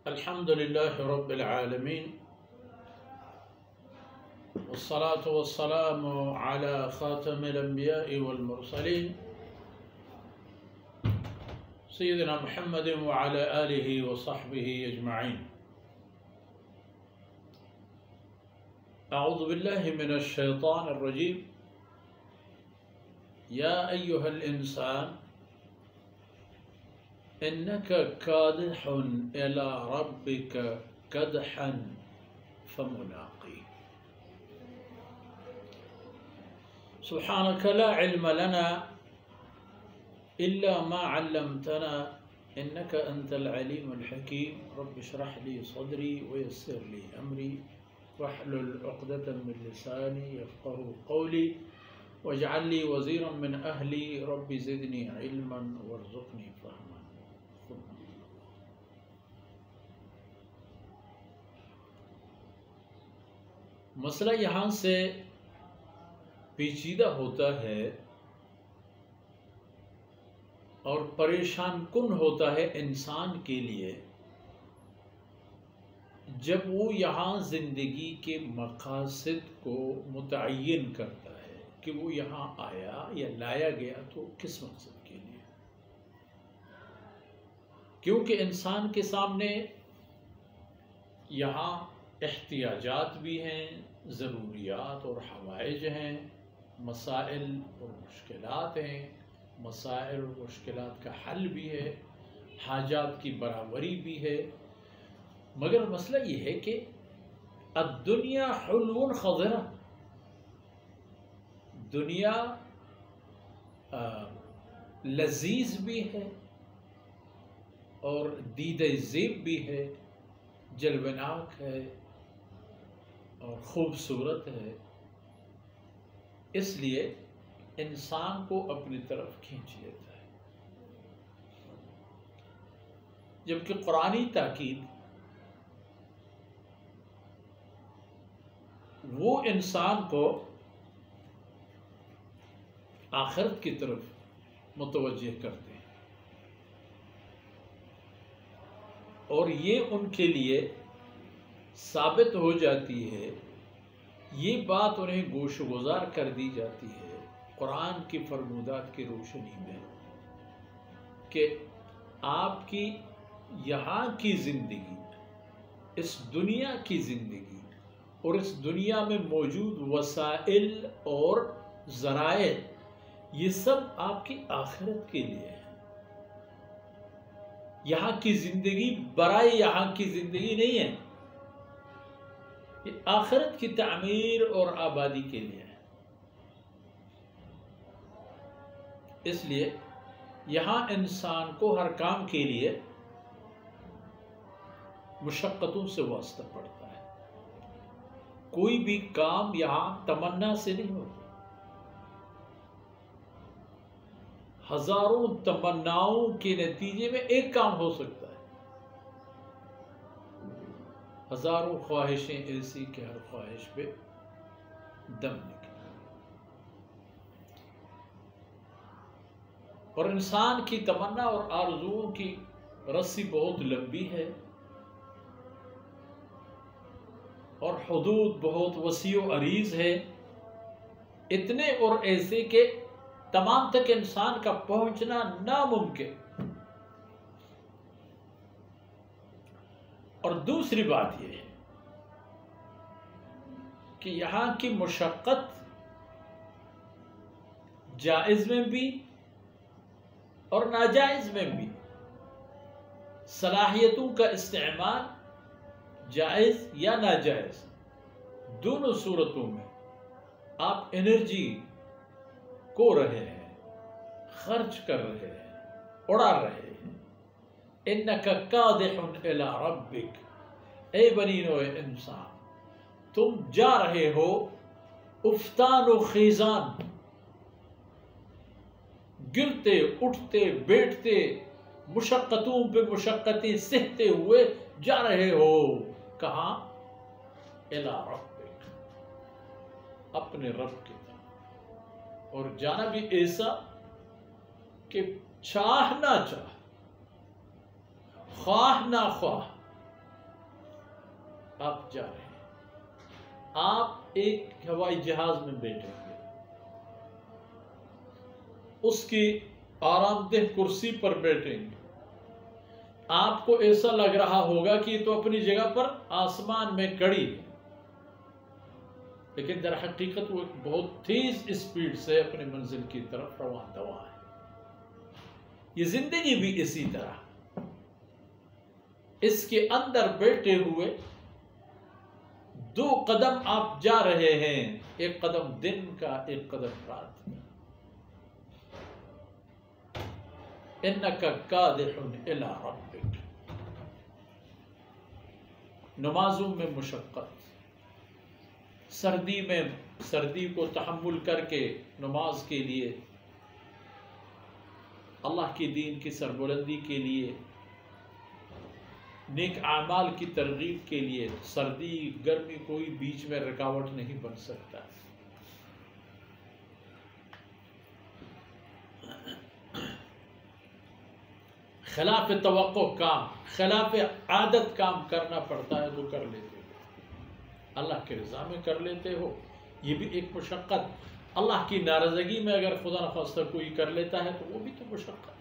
الحمد لله رب العالمين والصلاة والسلام على خاتم الأنبياء والمرسلين سيدنا محمد وعلى آله وصحبه أجمعين. أعوذ بالله من الشيطان الرجيم. يا أيها الإنسان إنك كادح إلى ربك كدحا فملاقيه. سبحانك لا علم لنا إلا ما علمتنا إنك أنت العليم الحكيم. رب اشرح لي صدري ويسر لي أمري واحلل عقدة من لساني يفقه قولي واجعل لي وزيرا من أهلي. رب زدني علما وارزقني فهما. مسئلہ یہاں سے پیچیدہ ہوتا ہے اور پریشان کن ہوتا ہے انسان کے لیے جب وہ یہاں زندگی کے مقاصد کو متعین کرتا ہے کہ وہ یہاں آیا یا لایا گیا تو کس مقصد کے لیے. کیونکہ انسان کے سامنے یہاں احتیاجات بھی ہیں، ضروریات اور حوائج ہیں، مسائل اور مشکلات ہیں، مسائل اور مشکلات کا حل بھی ہے، حاجات کی برابری بھی ہے. مگر مسئلہ یہ ہے کہ الدنیا حلو خضرہ، دنیا لذیذ بھی ہے اور دید زیب بھی ہے، جلوناک ہے اور خوبصورت ہے. اس لیے انسان کو اپنی طرف کھینچ لیتا ہے. جبکہ قرآنی تاکید وہ انسان کو آخرت کی طرف متوجہ کرتے ہیں اور یہ ان کے لیے ثابت ہو جاتی ہے، یہ بات انہیں گوش گزار کر دی جاتی ہے قرآن کی فرمودات کی روشنی میں کہ آپ کی یہاں کی زندگی، اس دنیا کی زندگی اور اس دنیا میں موجود وسائل اور ذرائع یہ سب آپ کی آخرت کے لیے ہے. یہاں کی زندگی برائے یہاں کی زندگی نہیں ہے، یہ آخرت کی تعمیر اور آبادی کے لیے ہے. اس لیے یہاں انسان کو ہر کام کے لیے مشقتوں سے واسطہ پڑتا ہے. کوئی بھی کام یہاں تمنا سے نہیں ہوتا. ہزاروں تمناؤں کے نتیجے میں ایک کام ہو سکتا ہے. ہزاروں خواہشیں ایسی کہ ہر خواہش پہ دم نکلے. اور انسان کی تمنا اور آرزوؤں کی رسی بہت لمبی ہے اور حدود بہت وسیع و عریض ہے. اتنے اور ایسے کہ تمام تک انسان کا پہنچنا ناممکن. اور دوسری بات یہ ہے کہ یہاں کی مشقت جائز میں بھی اور ناجائز میں بھی، صلاحیتوں کا استعمال جائز یا ناجائز دونوں صورتوں میں آپ انرجی کو رہے ہیں، خرچ کر رہے ہیں، اڑا رہے ہیں. اِنَّكَ كَادِحٌ إِلَىٰ رَبِّكَ، اے بنی نوع انسان تم جا رہے ہو افتان و خیزان، گرتے اٹھتے بیٹھتے مشقتوں پہ مشقتیں سہتے ہوئے جا رہے ہو. کہاں؟ إِلَىٰ رَبِّكَ، اپنے رب کی طرف. اور جانا بھی ایسا کہ چاہ نہ چاہ، خواہ نہ خواہ، آپ جا رہے ہیں، آپ ایک ہوائی جہاز میں بیٹھیں گے، اس کی آرام دہ کرسی پر بیٹھیں گے، آپ کو ایسا لگ رہا ہوگا کہ یہ تو اپنی جگہ پر آسمان میں کڑی ہے، لیکن در حقیقت وہ ایک بہت تیز اسپیڈ سے اپنے منزل کی طرف رواں دواں ہے۔ یہ زندگی بھی اسی طرح، اس کے اندر بیٹھے ہوئے 2 قدم آپ جا رہے ہیں، ایک قدم دن کا، ایک قدم رات کا۔ اِنَّكَ كَادِحٌ إِلَىٰ رَبِّكَ۔ نمازوں میں مشقت، سردی کو تحمل کر کے نماز کے لیے، اللہ کے دین کی سربلندی کے لیے، نیک اعمال کی ترغیب کے لیے سردی گرمی کوئی بیچ میں رکاوٹ نہیں بن سکتا۔ خلاف توقع کام، خلاف عادت کام کرنا پڑتا ہے تو کر لیتے ہو، اللہ کی رضا میں کر لیتے ہو، یہ بھی ایک مشقت۔ اللہ کی ناراضگی میں اگر خدا نخواستہ کوئی کر لیتا ہے تو وہ بھی تو مشقت۔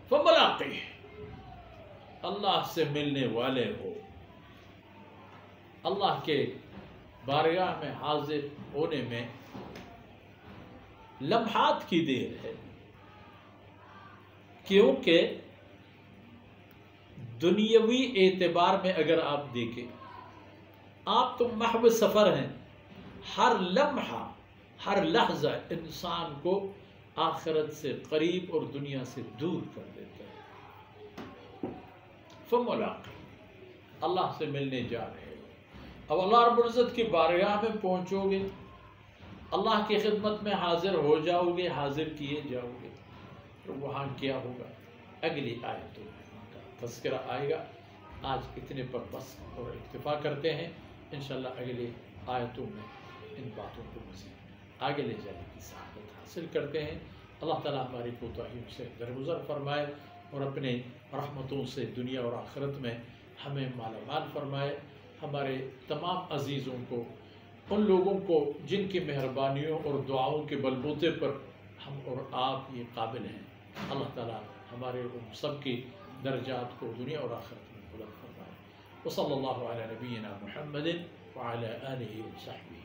فَمُلَاقِيهِ، اللہ سے ملنے والے ہو، اللہ کے بارگاہ میں حاضر ہونے میں لمحات کی دیر ہے، کیونکہ دنیاوی اعتبار میں اگر آپ دیکھیں، آپ تو محو سفر ہیں، ہر لمحہ ہر لحظہ انسان کو آخرت سے قریب اور دنیا سے دور کر دیتا ہے۔ فَمُلَاقِيهِ، اللہ سے ملنے جا رہے ہو، اب اللہ رب العزت کی بارگاہ میں پہنچو گے، اللہ کی خدمت میں حاضر ہو جاؤ گے، حاضر کیے جاؤ گے، تو وہاں کیا ہوگا؟ اگلی آیتوں میں ان کا تذکرہ آئے گا۔ آج اتنے پر بس اور اکتفا کرتے ہیں، انشاءاللہ اگلی آیتوں میں ان باتوں کو مزید آگے لے جانے کی سعادت حاصل کرتے ہیں۔ اللہ تعالیٰ ہماری کوتاہیوں سے درگزر فرمائے اور اپنے رحمتوں سے دنیا اور آخرت میں ہمیں مالا مال فرمائے۔ ہمارے تمام عزیزوں کو، ان لوگوں کو جن کی مہربانیوں اور دعاؤں کے بل بوتے پر ہم اور آپ یہ قابل ہیں، اللہ تعالیٰ ہمارے ان سب کی درجات کو دنیا اور آخرت میں بلند فرمائے۔ وصلی اللہ علی نبینا محمد وعلی آلہ وصحبہ۔